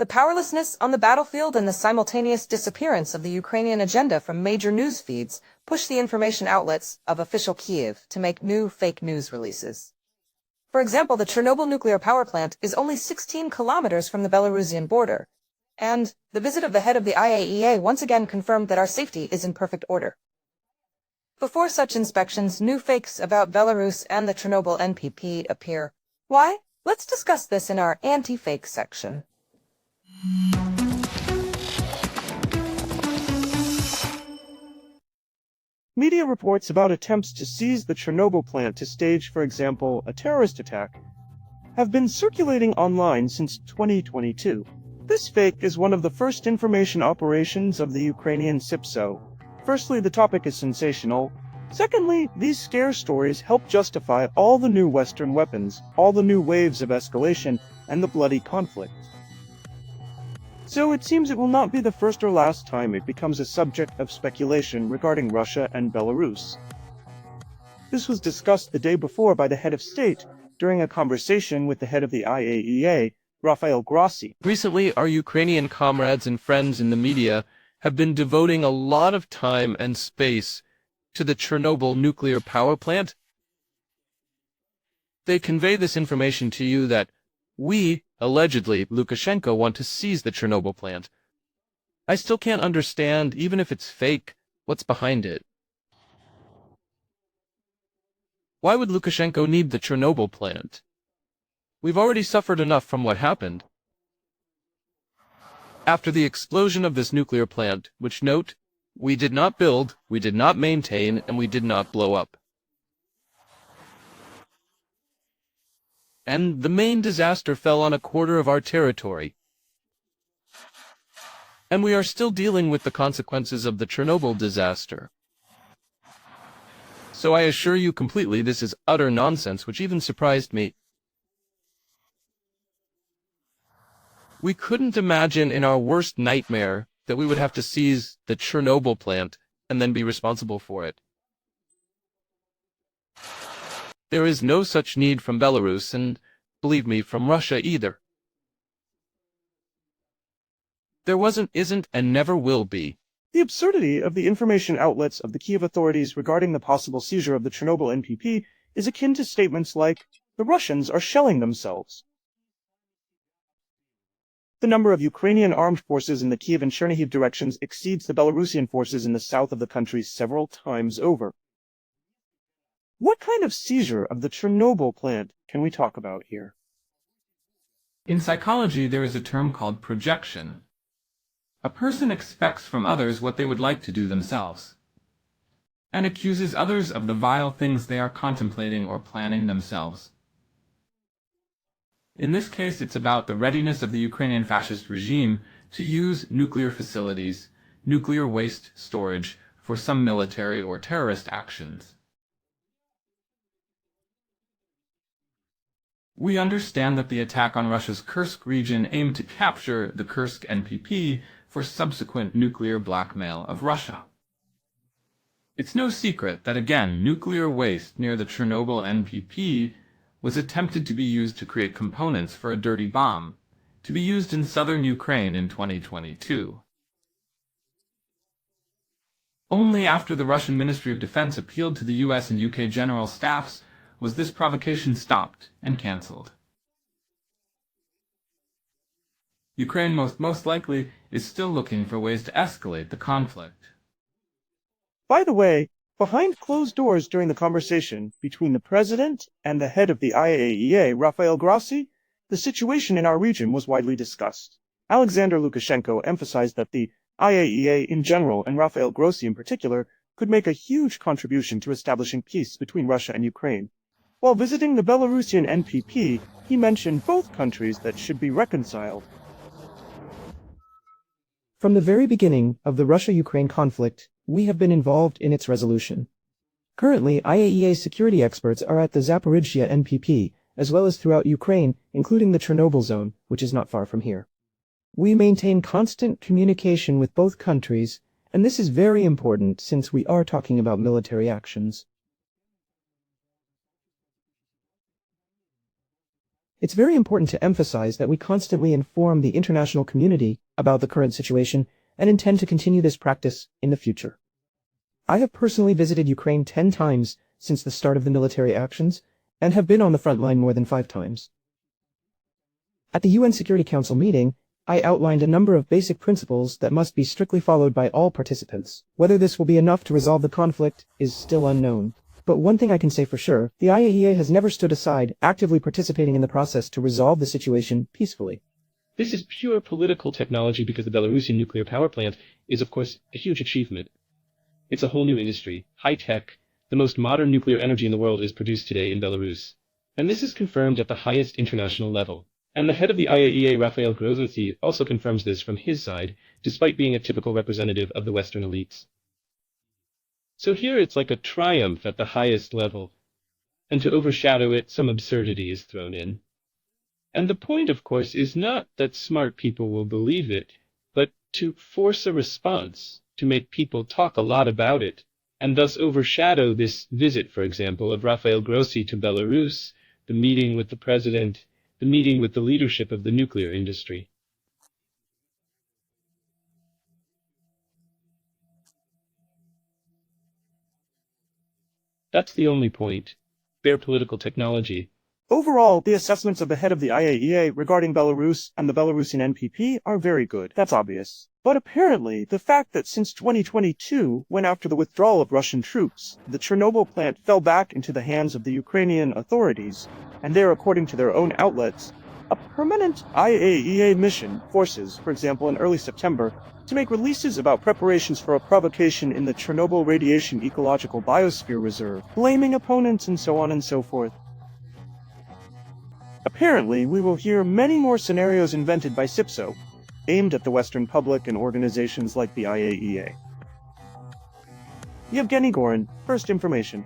The powerlessness on the battlefield and the simultaneous disappearance of the Ukrainian agenda from major news feeds push the information outlets of official Kiev to make new fake news releases. For example, the Chernobyl nuclear power plant is only 16 kilometers from the Belarusian border, and the visit of the head of the IAEA once again confirmed that our safety is in perfect order. Before such inspections, new fakes about Belarus and the Chernobyl NPP appear. Why? Let's discuss this in our anti-fake section. Media reports about attempts to seize the Chernobyl plant to stage, for example, a terrorist attack, have been circulating online since 2022. This fake is one of the first information operations of the Ukrainian SIPSO. Firstly, the topic is sensational. Secondly, these scare stories help justify all the new Western weapons, all the new waves of escalation, and the bloody conflict. So it seems it will not be the first or last time it becomes a subject of speculation regarding Russia and Belarus. This was discussed the day before by the head of state during a conversation with the head of the IAEA, Rafael Grossi. Recently, our Ukrainian comrades and friends in the media have been devoting a lot of time and space to the Chernobyl nuclear power plant. They convey this information to you that we, allegedly, Lukashenko, want to seize the Chernobyl plant. I still can't understand, even if it's fake, what's behind it. Why would Lukashenko need the Chernobyl plant? We've already suffered enough from what happened. After the explosion of this nuclear plant, which, note, we did not build, we did not maintain, and we did not blow up. And the main disaster fell on a quarter of our territory. And we are still dealing with the consequences of the Chernobyl disaster. So I assure you completely this is utter nonsense, which even surprised me. We couldn't imagine in our worst nightmare that we would have to seize the Chernobyl plant and then be responsible for it. There is no such need from Belarus, and, believe me, from Russia either. There wasn't, isn't, and never will be. The absurdity of the information outlets of the Kiev authorities regarding the possible seizure of the Chernobyl NPP is akin to statements like, the Russians are shelling themselves. The number of Ukrainian armed forces in the Kiev and Chernihiv directions exceeds the Belarusian forces in the south of the country several times over. What kind of seizure of the Chernobyl plant can we talk about here? In psychology, there is a term called projection. A person expects from others what they would like to do themselves, and accuses others of the vile things they are contemplating or planning themselves. In this case, it's about the readiness of the Ukrainian fascist regime to use nuclear facilities, nuclear waste storage, for some military or terrorist actions. We understand that the attack on Russia's Kursk region aimed to capture the Kursk NPP for subsequent nuclear blackmail of Russia. It's no secret that, again, nuclear waste near the Chernobyl NPP was attempted to be used to create components for a dirty bomb, to be used in southern Ukraine in 2022. Only after the Russian Ministry of Defense appealed to the US and UK general staffs was this provocation stopped and cancelled. Ukraine most likely is still looking for ways to escalate the conflict. By the way, behind closed doors during the conversation between the president and the head of the IAEA, Rafael Grossi, the situation in our region was widely discussed. Alexander Lukashenko emphasized that the IAEA in general and Rafael Grossi in particular could make a huge contribution to establishing peace between Russia and Ukraine. While visiting the Belarusian NPP, he mentioned both countries that should be reconciled. From the very beginning of the Russia-Ukraine conflict, we have been involved in its resolution. Currently, IAEA security experts are at the Zaporizhzhia NPP, as well as throughout Ukraine, including the Chernobyl zone, which is not far from here. We maintain constant communication with both countries, and this is very important since we are talking about military actions. It's very important to emphasize that we constantly inform the international community about the current situation and intend to continue this practice in the future. I have personally visited Ukraine 10 times since the start of the military actions and have been on the front line more than 5 times. At the UN Security Council meeting, I outlined a number of basic principles that must be strictly followed by all participants. Whether this will be enough to resolve the conflict is still unknown. But one thing I can say for sure, the IAEA has never stood aside, actively participating in the process to resolve the situation peacefully. This is pure political technology because the Belarusian nuclear power plant is, of course, a huge achievement. It's a whole new industry, high-tech. The most modern nuclear energy in the world is produced today in Belarus. And this is confirmed at the highest international level. And the head of the IAEA, Rafael Grossi, also confirms this from his side, despite being a typical representative of the Western elites. So here it's like a triumph at the highest level, and to overshadow it, some absurdity is thrown in. And the point, of course, is not that smart people will believe it, but to force a response, to make people talk a lot about it, and thus overshadow this visit, for example, of Rafael Grossi to Belarus, the meeting with the president, the meeting with the leadership of the nuclear industry. That's the only point. Bare political technology. Overall, the assessments of the head of the IAEA regarding Belarus and the Belarusian NPP are very good. That's obvious. But apparently, the fact that since 2022, when after the withdrawal of Russian troops, the Chernobyl plant fell back into the hands of the Ukrainian authorities, and there, according to their own outlets, a permanent IAEA mission forces, for example, in early September, to make releases about preparations for a provocation in the Chernobyl Radiation Ecological Biosphere Reserve, blaming opponents and so on and so forth. Apparently, we will hear many more scenarios invented by CIPSO, aimed at the Western public and organizations like the IAEA. Yevgeny Gorin, First Information.